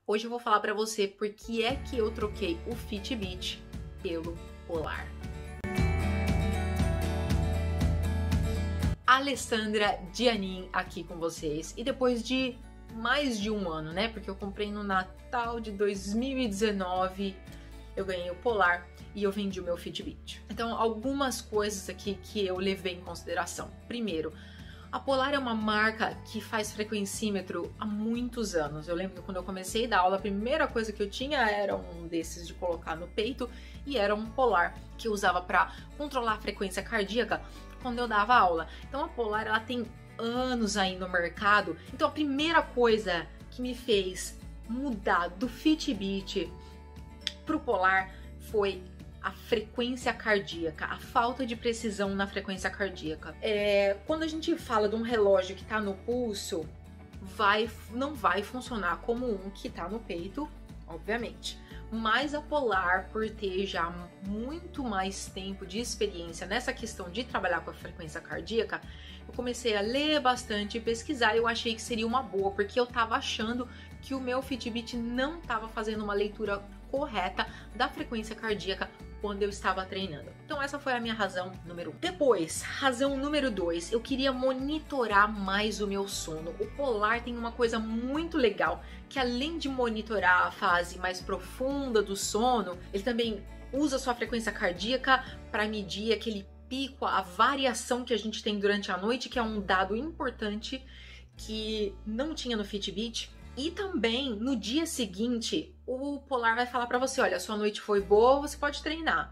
Hoje eu vou falar pra você por que é que eu troquei o Fitbit pelo Polar. Alessandra Dianin aqui com vocês, e depois de mais de um ano, né, porque eu comprei no Natal de 2019, eu ganhei o Polar e eu vendi o meu Fitbit. Então, algumas coisas aqui que eu levei em consideração. Primeiro, a Polar é uma marca que faz frequencímetro há muitos anos. Eu lembro que quando eu comecei a dar aula, a primeira coisa que eu tinha era um desses de colocar no peito e era um Polar que eu usava para controlar a frequência cardíaca quando eu dava aula. Então a Polar, ela tem anos aí no mercado. Então a primeira coisa que me fez mudar do Fitbit pro Polar foi a frequência cardíaca, a falta de precisão na frequência cardíaca. Quando a gente fala de um relógio que está no pulso, não vai funcionar como um que está no peito, obviamente. Mas a Polar, por ter já muito mais tempo de experiência nessa questão de trabalhar com a frequência cardíaca, eu comecei a ler bastante e pesquisar. Eu achei que seria uma boa, porque eu estava achando que o meu Fitbit não estava fazendo uma leitura correta da frequência cardíaca quando eu estava treinando. Então essa foi a minha razão número 1. Depois, razão número 2, eu queria monitorar mais o meu sono. O Polar tem uma coisa muito legal, que além de monitorar a fase mais profunda do sono, ele também usa a sua frequência cardíaca para medir aquele pico, a variação que a gente tem durante a noite, que é um dado importante que não tinha no Fitbit. E também, no dia seguinte, o Polar vai falar pra você, olha, sua noite foi boa, você pode treinar.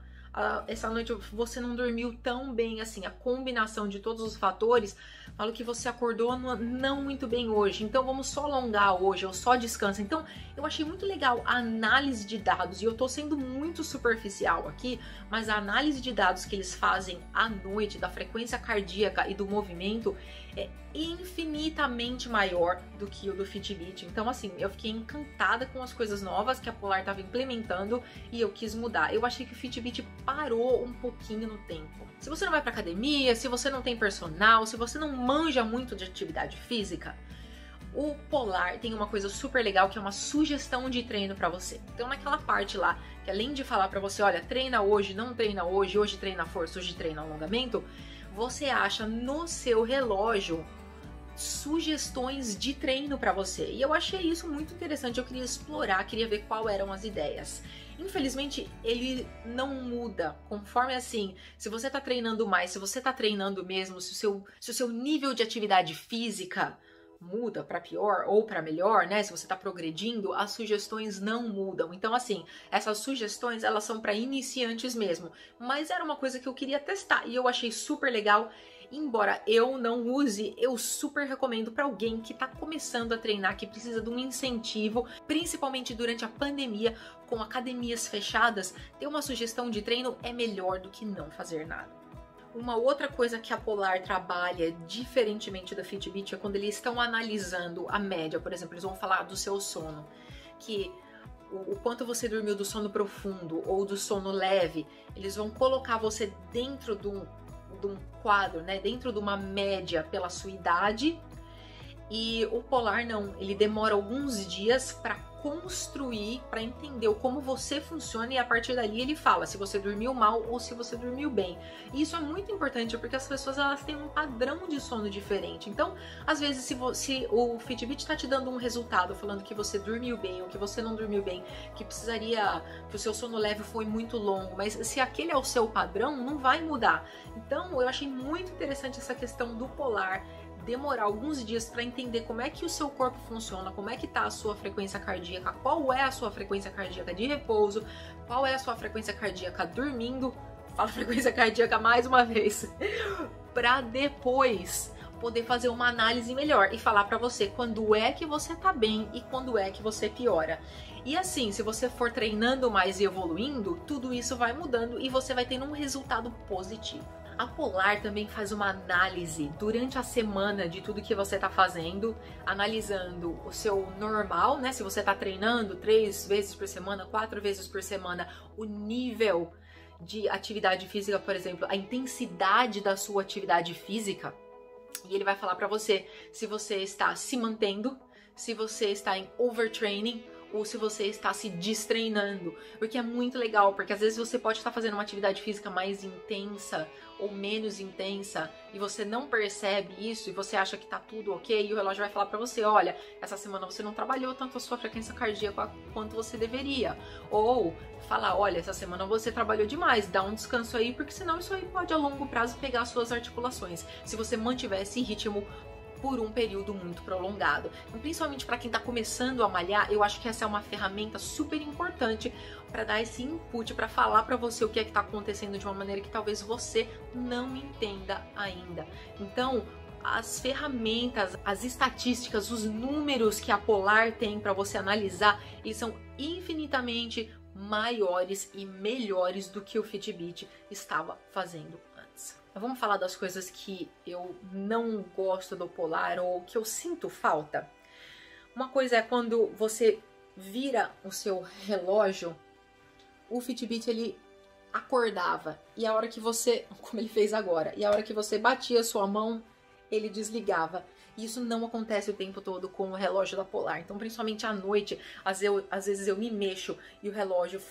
Essa noite você não dormiu tão bem assim. A combinação de todos os fatores fala que você acordou não muito bem hoje. Então vamos só alongar hoje, ou só descansa. Então eu achei muito legal a análise de dados. E eu tô sendo muito superficial aqui, mas a análise de dados que eles fazem à noite, da frequência cardíaca e do movimento, é infinitamente maior do que o do Fitbit. Então assim, eu fiquei encantada com as coisas novas que a Polar estava implementando e eu quis mudar. Eu achei que o Fitbit parou um pouquinho no tempo. Se você não vai pra academia, se você não tem personal, se você não manja muito de atividade física, o Polar tem uma coisa super legal que é uma sugestão de treino pra você. Então naquela parte lá, que além de falar pra você, olha, treina hoje, não treina hoje, hoje treina força, hoje treina alongamento, você acha no seu relógio sugestões de treino para você. E eu achei isso muito interessante, eu queria explorar, queria ver qual eram as ideias. Infelizmente, ele não muda conforme assim, se você tá treinando mais, se você tá treinando mesmo, se o seu nível de atividade física muda para pior ou para melhor, né? Se você tá progredindo, as sugestões não mudam. Então, assim, essas sugestões, elas são para iniciantes mesmo. Mas era uma coisa que eu queria testar e eu achei super legal. Embora eu não use, eu super recomendo para alguém que tá começando a treinar, que precisa de um incentivo, principalmente durante a pandemia, com academias fechadas, ter uma sugestão de treino é melhor do que não fazer nada. Uma outra coisa que a Polar trabalha diferentemente da Fitbit é quando eles estão analisando a média, por exemplo, eles vão falar do seu sono, que o quanto você dormiu do sono profundo ou do sono leve, eles vão colocar você dentro de um quadro, né, dentro de uma média pela sua idade. E o Polar não, ele demora alguns dias para construir, para entender como você funciona, e a partir dali ele fala se você dormiu mal ou se você dormiu bem. E isso é muito importante porque as pessoas, elas têm um padrão de sono diferente. Então, às vezes, se o Fitbit está te dando um resultado falando que você dormiu bem ou que você não dormiu bem, que o seu sono leve foi muito longo, mas se aquele é o seu padrão, não vai mudar. Então, eu achei muito interessante essa questão do Polar demorar alguns dias para entender como é que o seu corpo funciona, como é que tá a sua frequência cardíaca, qual é a sua frequência cardíaca de repouso, qual é a sua frequência cardíaca dormindo, fala frequência cardíaca mais uma vez, para depois poder fazer uma análise melhor e falar para você quando é que você tá bem e quando é que você piora. E assim, se você for treinando mais e evoluindo, tudo isso vai mudando e você vai tendo um resultado positivo. A Polar também faz uma análise durante a semana de tudo que você está fazendo, analisando o seu normal, né? Se você está treinando 3 vezes por semana, 4 vezes por semana, o nível de atividade física, por exemplo, a intensidade da sua atividade física. E ele vai falar para você se você está se mantendo, se você está em overtraining ou se você está se destreinando, porque é muito legal, porque às vezes você pode estar fazendo uma atividade física mais intensa ou menos intensa e você não percebe isso e você acha que tá tudo ok e o relógio vai falar pra você, olha, essa semana você não trabalhou tanto a sua frequência cardíaca quanto você deveria, ou falar, olha, essa semana você trabalhou demais, dá um descanso aí, porque senão isso aí pode a longo prazo pegar suas articulações, se você mantiver esse ritmo por um período muito prolongado. Então, principalmente para quem está começando a malhar, eu acho que essa é uma ferramenta super importante para dar esse input, para falar para você o que é que está acontecendo de uma maneira que talvez você não entenda ainda. Então, as ferramentas, as estatísticas, os números que a Polar tem para você analisar, eles são infinitamente maiores e melhores do que o Fitbit estava fazendo antes. Mas vamos falar das coisas que eu não gosto do Polar ou que eu sinto falta. Uma coisa é quando você vira o seu relógio, o Fitbit ele acordava e a hora que você, como ele fez agora, e a hora que você batia a sua mão, ele desligava. E isso não acontece o tempo todo com o relógio da Polar. Então, principalmente à noite, às vezes eu me mexo e o relógio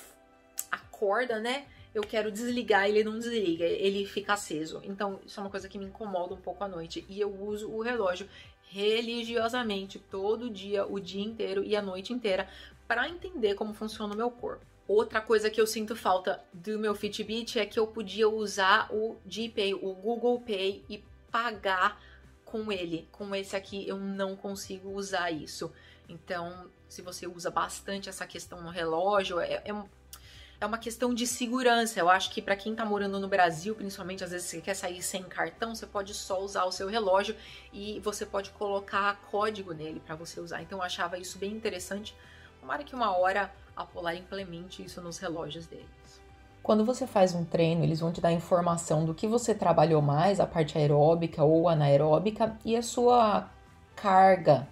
acorda, né? Eu quero desligar, ele não desliga, ele fica aceso. Então, isso é uma coisa que me incomoda um pouco à noite. E eu uso o relógio religiosamente, todo dia, o dia inteiro e a noite inteira, para entender como funciona o meu corpo. Outra coisa que eu sinto falta do meu Fitbit é que eu podia usar o GPay, o Google Pay, e pagar com ele. Com esse aqui eu não consigo usar isso. Então, se você usa bastante essa questão no relógio, é uma questão de segurança. Eu acho que para quem tá morando no Brasil, principalmente, às vezes você quer sair sem cartão, você pode só usar o seu relógio e você pode colocar código nele para você usar. Então eu achava isso bem interessante. Tomara que uma hora a Polar implemente isso nos relógios deles. Quando você faz um treino, eles vão te dar informação do que você trabalhou mais, a parte aeróbica ou anaeróbica, e a sua carga,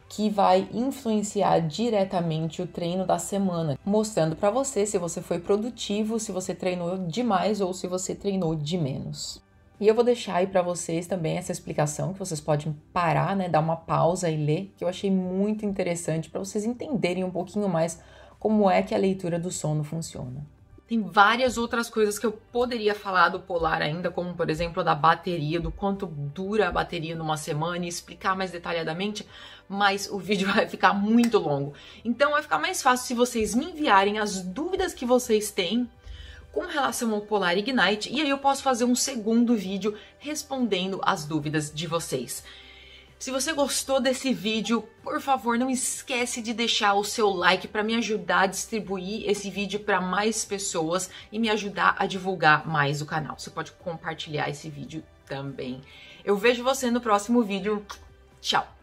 que vai influenciar diretamente o treino da semana, mostrando para você se você foi produtivo, se você treinou demais ou se você treinou de menos. E eu vou deixar aí para vocês também essa explicação, que vocês podem parar, né, dar uma pausa e ler, que eu achei muito interessante para vocês entenderem um pouquinho mais como é que a leitura do sono funciona. Tem várias outras coisas que eu poderia falar do Polar ainda, como por exemplo da bateria, do quanto dura a bateria numa semana e explicar mais detalhadamente, mas o vídeo vai ficar muito longo. Então vai ficar mais fácil se vocês me enviarem as dúvidas que vocês têm com relação ao Polar Ignite, e aí eu posso fazer um segundo vídeo respondendo as dúvidas de vocês. Se você gostou desse vídeo, por favor, não esquece de deixar o seu like para me ajudar a distribuir esse vídeo para mais pessoas e me ajudar a divulgar mais o canal. Você pode compartilhar esse vídeo também. Eu vejo você no próximo vídeo. Tchau!